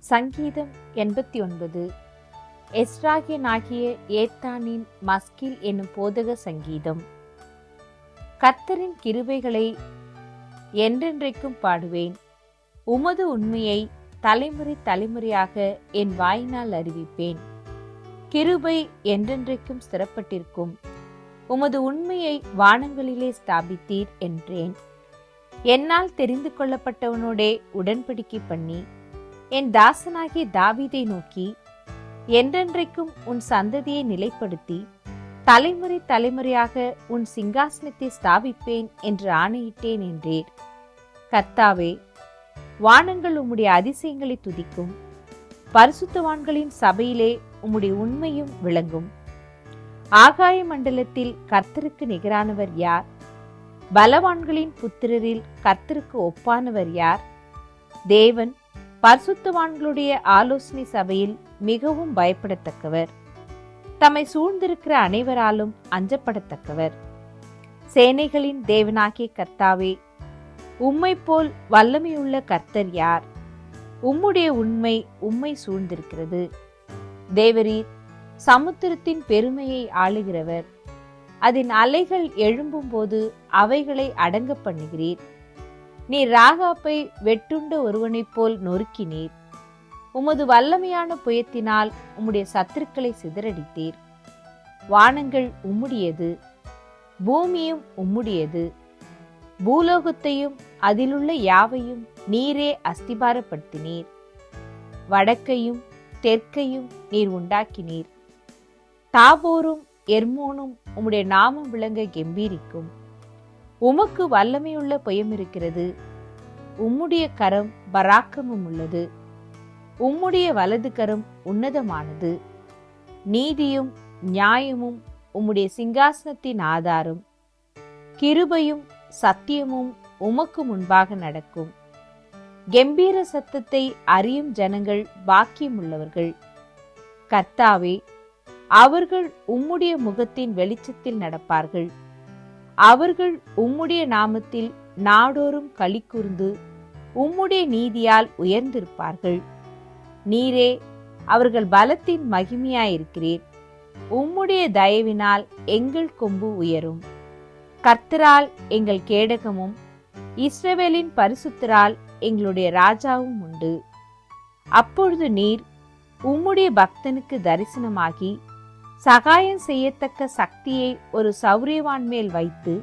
சங்கீதம் 89. எஸ்ராகியனாகிய ஏத்தானின் மஸ்கில் என்னும் போதக சங்கீதம். கர்த்தரின் கிருபைகளை என்றென்றைக்கும் பாடுவேன். உமது உண்மையை தலைமுறை தலைமுறையாக என் வாயினால் அறிவிப்பேன். கிருபை என்றென்றைக்கும் ஸ்திரப்பட்டிருக்கும். உமது உண்மையை வானங்களிலே ஸ்தாபித்தீர் என்றேன். என்னால் தெரிந்து கொள்ளப்பட்டவனோடே உடன்படிக்கை பண்ணி என் தாசனாகிய தாவீதை நோக்கி, என்றென்றைக்கும் உன் சந்ததியை நிலைப்படுத்தி தலைமுறை தலைமுறையாக உன் சிங்காசனத்தை ஸ்தாபிப்பேன் என்று ஆணையிட்டேன் என்றீர். கர்த்தாவே, வானங்கள் உம்முடைய அதிசயங்களை துதிக்கும். பரிசுத்தவான்களின் சபையிலே உம்முடைய உண்மையும் விளங்கும். ஆகாய மண்டலத்தில் கர்த்தருக்கு நிகரானவர் யார்? பலவான்களின் புத்திரரில் கர்த்தருக்கு ஒப்பானவர் யார்? தேவன் பரிசுத்தவான்களுடைய ஆலோசனை சபையில் மிகவும் பயப்படத்தக்கவர். தம்மை சூழ்ந்திருக்கிற அனைவராலும் அஞ்சப்படத்தக்கவர். சேனைகளின் தேவனாகிய கர்த்தாவே, உம்மை போல் வல்லமையுள்ள கர்த்தர் யார்? உம்முடைய உண்மை உம்மை சூழ்ந்திருக்கிறது. தேவரீர் சமுத்திரத்தின் பெருமையை ஆளுகிறவர். அதன் அலைகள் எழும்பும் போது அவைகளை அடங்க பண்ணுகிறீர். நீர் ராகாப்பை வெட்டுண்ட ஒருவனைப் போல் நொறுக்கினீர். உமது வல்லமையான புயத்தினால் உம்முடைய சத்துருக்களை சிதறடித்தீர். வானங்கள் உம்முடையது, பூமியும் உம்முடையது. பூலோகத்தையும் அதிலுள்ள யாவையும் நீரே அஸ்திபாரப்படுத்தினீர். வடக்கையும் தெற்கையும் நீர் உண்டாக்கினீர். தாபோரும் எர்மோனும் உம்முடைய நாமம் விளங்க கெம்பீரிக்கும். உமக்கு வல்லமையுள்ள புயம் இருக்கிறது. உம்முடைய கரம் பராக்கிரமம் உள்ளது. உம்முடைய வலது கரம் உன்னதமானது. நீதியும் நியாயமும் உம்முடைய சிங்காசனத்தின் ஆதாரம். கிருபையும் சத்தியமும் உமக்கு முன்பாக நடக்கும். கெம்பீர சத்தத்தை அறியும் ஜனங்கள் பாக்கியமுள்ளவர்கள். கர்த்தாவே, அவர்கள் உம்முடைய முகத்தின் வெளிச்சத்தில் நடப்பார்கள். அவர்கள் உம்முடைய நாமத்தில் நாடோறும் களி கூர்ந்து உம்முடைய நீதியால் உயர்ந்திருப்பார்கள். நீரே அவர்கள் பலத்தின் மகிமையாயிருக்கிறீர். உம்முடைய தயவினால் எங்கள் கொம்பு உயரும். கர்த்தரால் எங்கள் கேடகமும் இஸ்ரவேலின் பரிசுத்தரால் எங்களுடைய ராஜாவும் உண்டு. அப்பொழுது நீர் உம்முடைய பக்தனுக்கு தரிசனமாகி சகாயம் செய்யத்தக்க சக்தியை ஒரு சௌரியவான் மேல் வைத்து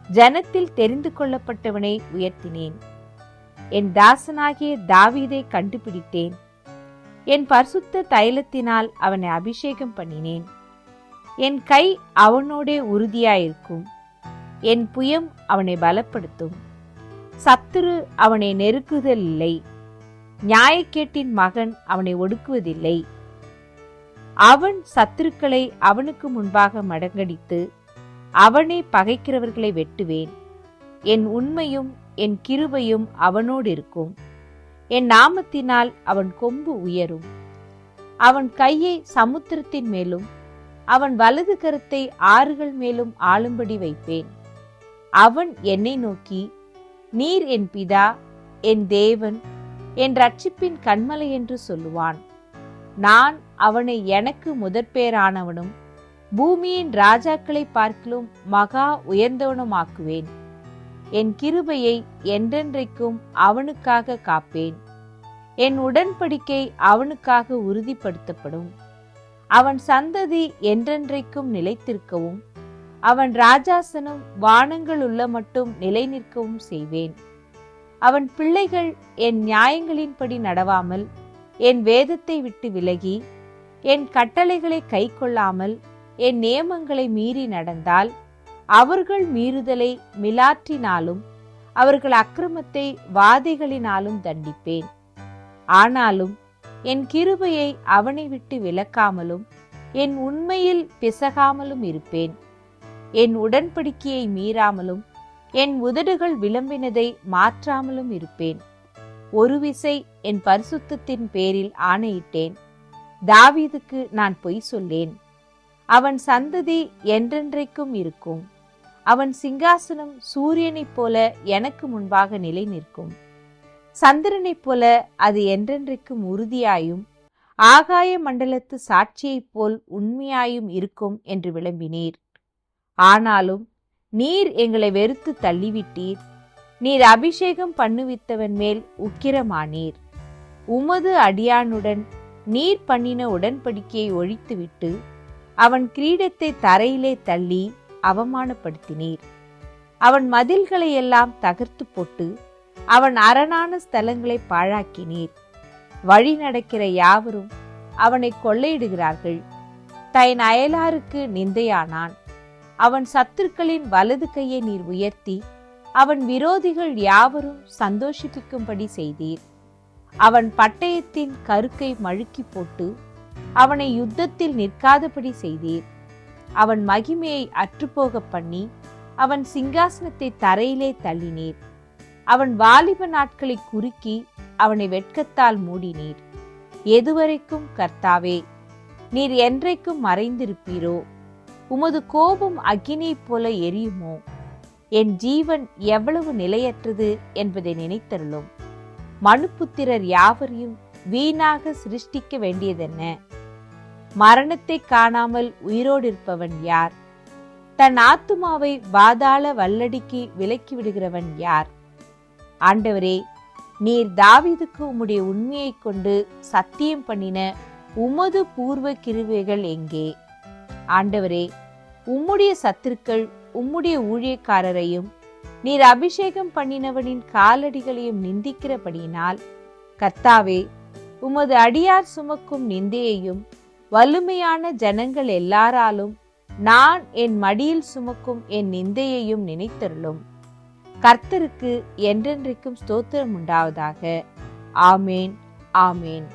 ஜனத்தில் தெரிந்து கொள்ளப்பட்டவனை உயர்த்தினேன். என் தாசனாகிய தாவீதை கண்டுபிடித்தேன். என் பரிசுத்த தைலத்தினால் அவனை அபிஷேகம் பண்ணினேன். என் கை அவனோடே உறுதியாயிருக்கும். என் புயம் அவனை பலப்படுத்தும். சத்துரு அவனை நெருக்குதல் இல்லை. நியாயக்கேட்டின் மகன் அவனை ஒடுக்குவதில்லை. அவன் சத்துருக்களை அவனுக்கு முன்பாக மடங்கடித்து அவனை பகைக்கிறவர்களை வெட்டுவேன். என் உண்மையும் என் கிருபையும் அவனோடு இருக்கும். என் நாமத்தினால் அவன் கொம்பு உயரும். அவன் கையை சமுத்திரத்தின் மேலும் அவன் வலது கரத்தை ஆறுகள் மேலும் ஆளும்படி வைப்பேன். அவன் என்னை நோக்கி, நீர் என் பிதா, என் தேவன், என் இரட்சிப்பின் கன்மலை என்று சொல்லுவான். நான் அவனை எனக்கு முதற்பேரானவனும் பூமியின் ராஜாக்களை பார்க்கிலும் மகா உயர்ந்தவனுமாக்குவேன். என் கிருபையை என்றென்றைக்கும் அவனுக்காக காப்பேன். என் உடன்படிக்கை அவனுக்காக உறுதிப்படுத்தப்படும். அவன் சந்ததி என்றென்றைக்கும் நிலைத்திருக்கவும் அவன் ராஜாசனம் வானங்கள் உள்ள மட்டும் நிலை நிற்கவும் செய்வேன். அவன் பிள்ளைகள் என் நியாயங்களின்படி நடவாமல் என் வேதத்தை விட்டு விலகி என் கட்டளைகளை கை கொள்ளாமல் என் நியமங்களை மீறி நடந்தால் அவர்கள் மீறுதலை மிலாற்றினாலும் அவர்கள் அக்கிரமத்தை வாதைகளினாலும் தண்டிப்பேன். ஆனாலும் என் கிருபையை அவனை விட்டு விலக்காமலும் என் உண்மையில் பிசகாமலும் இருப்பேன். என் உடன்படிக்கையை மீறாமலும் என் உதடுகள் விளம்பினதை மாற்றாமலும் இருப்பேன். ஒரு விசை என் பரிசுத்தத்தின் பேரில் ஆணையிட்டேன். தாவீதுக்கு நான் பொய் சொல்லேன். அவன் சந்ததி என்றென்றைக்கும் இருக்கும். அவன் சிங்காசனம் சூரியனைப் போல எனக்கு முன்பாக நிலை நிற்கும். சந்திரனைப் போல அது என்றென்றைக்கும் உறுதியாயும் ஆகாய மண்டலத்து சாட்சியைப் போல் உண்மையாயும் இருக்கும் என்று விளம்பினீர். ஆனாலும் நீர் எங்களை வெறுத்து தள்ளிவிட்டீர். நீர் அபிஷேகம் பண்ணுவித்தவன் மேல் உக்கிரமானீர். உமது அடியானுடன் நீர் பண்ணின உடன்படிக்கையை ஒழித்துவிட்டு அவன் கிரீடத்தை தரையிலே தள்ளி அவமானப்படுத்தினீர். அவன் மதில்களை எல்லாம் தகர்த்து போட்டு அவன் அரணான ஸ்தலங்களை பாழாக்கினீர். வழி நடக்கிற யாவரும் அவனை கொள்ளையிடுகிறார்கள். தன் அயலாருக்கு நிந்தையானான். அவன் சத்துருக்களின் வலது கையை நீர் உயர்த்தி அவன் விரோதிகள் யாவரும் சந்தோஷிக்கும்படி செய்தீர். அவன் பட்டயத்தின் கருக்கை மழுக்கி போட்டு அவனை யுத்தத்தில் நிற்காதபடி செய்தீர். அவன் மகிமையை அற்றுப்போக பண்ணி அவன் சிங்காசனத்தை தரையிலே தள்ளினீர். அவன் வாலிப நாட்களை குறுக்கி அவனை வெட்கத்தால் மூடினீர். எதுவரைக்கும் கர்த்தாவே, நீர் என்றைக்கும் மறைந்திருப்பீரோ? உமது கோபம் அக்கினியைப் போல எரியுமோ? என் ஜீவன் எவ்வளவு நிலையற்றது என்பதை நினைத்தருளும். மனுப்புத்திரர் யாவரையும் வீணாக சிருஷ்டிக்க வேண்டியதென்ன? மரணத்தை காணாமல் உயிரோடு இருப்பவன் யார்? தன் ஆத்துமாவை பாதாள வல்லடிக்கு விலக்கி விடுகிறவன் யார்? ஆண்டவரே, நீர் தாவீதுக்கு உம்முடைய உண்மையை கொண்டு சத்தியம் பண்ணின உமது பூர்வ கிருபைகள் எங்கே? ஆண்டவரே, உம்முடைய சத்துருக்கள் உம்முடைய ஊழியக்காரரையும் நீர் அபிஷேகம் பண்ணினவனின் காலடிகளையும் நிந்திக்கிறபடியினால், கர்த்தாவே, உமது அடியார் சுமக்கும் நிந்தையையும் வலிமையான ஜனங்கள் எல்லாராலும் நான் என் மடியில் சுமக்கும் என் நிந்தையையும் நினைத்தருளும். கர்த்தருக்கு என்றென்றைக்கும் ஸ்தோத்திரம் உண்டாவதாக. ஆமேன், ஆமேன்.